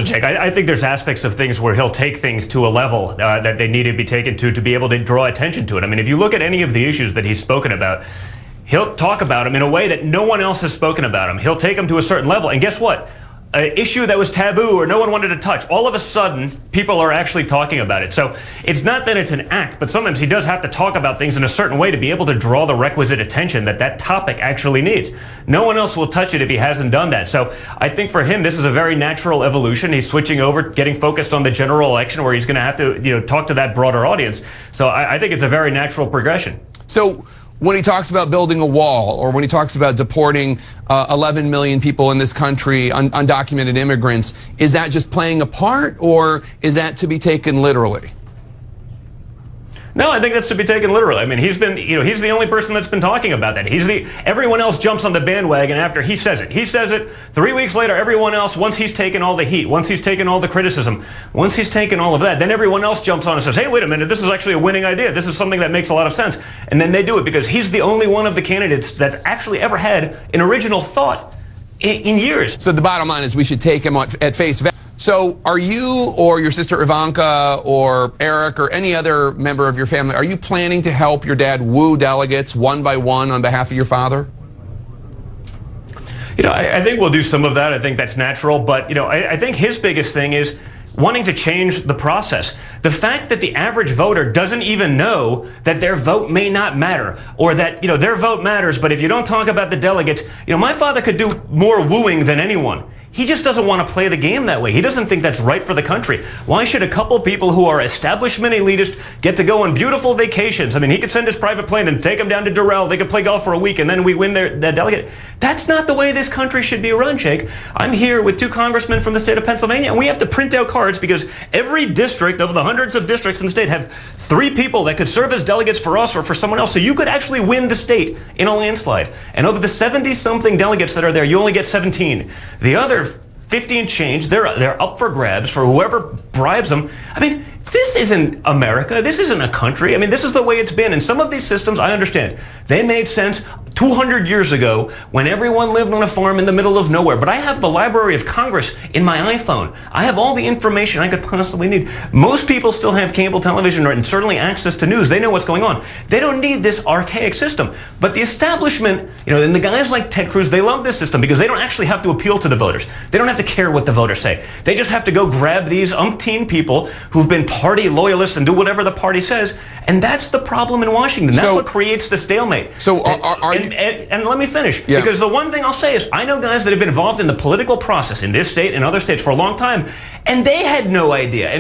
Listen, Jake, I think there's aspects of things where he'll take things to a level that they need to be taken to be able to draw attention to it. I mean, if you look at any of the issues that he's spoken about, he'll talk about them in a way that no one else has spoken about them. He'll take them to a certain level. And guess what? An issue that was taboo or no one wanted to touch, all of a sudden, people are actually talking about it. So it's not that it's an act, but sometimes he does have to talk about things in a certain way to be able to draw the requisite attention that topic actually needs. No one else will touch it if he hasn't done that. So I think for him, this is a very natural evolution. He's switching over, getting focused on the general election where he's going to have to, talk to that broader audience. So I think it's a very natural progression. So when he talks about building a wall, or when he talks about deporting 11 million people in this country, undocumented immigrants, is that just playing a part, or is that to be taken literally? No, I think that's to be taken literally. I mean, he's been, he's the only person that's been talking about that. Everyone else jumps on the bandwagon after he says it. He says it. 3 weeks later, everyone else, once he's taken all the heat, once he's taken all the criticism, once he's taken all of that, then everyone else jumps on and says, hey, wait a minute, this is actually a winning idea. This is something that makes a lot of sense. And then they do it because he's the only one of the candidates that actually ever had an original thought in years. So the bottom line is we should take him at face value. So are you or your sister Ivanka or Eric or any other member of your family, are you planning to help your dad woo delegates one by one on behalf of your father? I think we'll do some of that. I think that's natural. But, I think his biggest thing is wanting to change the process. The fact that the average voter doesn't even know that their vote may not matter, or that, their vote matters, but if you don't talk about the delegates, my father could do more wooing than anyone. He just doesn't want to play the game that way. He doesn't think that's right for the country. Why should a couple people who are establishment elitists get to go on beautiful vacations? I mean, he could send his private plane and take them down to Durrell. They could play golf for a week, and then we win their delegate. That's not the way this country should be run, Jake. I'm here with 2 congressmen from the state of Pennsylvania, and we have to print out cards because every district of the hundreds of districts in the state have 3 people that could serve as delegates for us or for someone else. So you could actually win the state in a landslide. And of the 70-something delegates that are there, you only get 17. The other 50 and change, they're up for grabs for whoever bribes them. I mean, this isn't America. This isn't a country. I mean, this is the way it's been. And some of these systems, I understand, they made sense 200 years ago when everyone lived on a farm in the middle of nowhere. But I have the Library of Congress in my iPhone. I have all the information I could possibly need. Most people still have cable television and certainly access to news. They know what's going on. They don't need this archaic system. But the establishment, and the guys like Ted Cruz, they love this system because they don't actually have to appeal to the voters. They don't have to care what the voters say. They just have to go grab these umpteen people who've been party loyalists and do whatever the party says. And that's the problem in Washington. That's what creates the stalemate. So and let me finish. Yeah. Because the one thing I'll say is I know guys that have been involved in the political process in this state and other states for a long time, and they had no idea.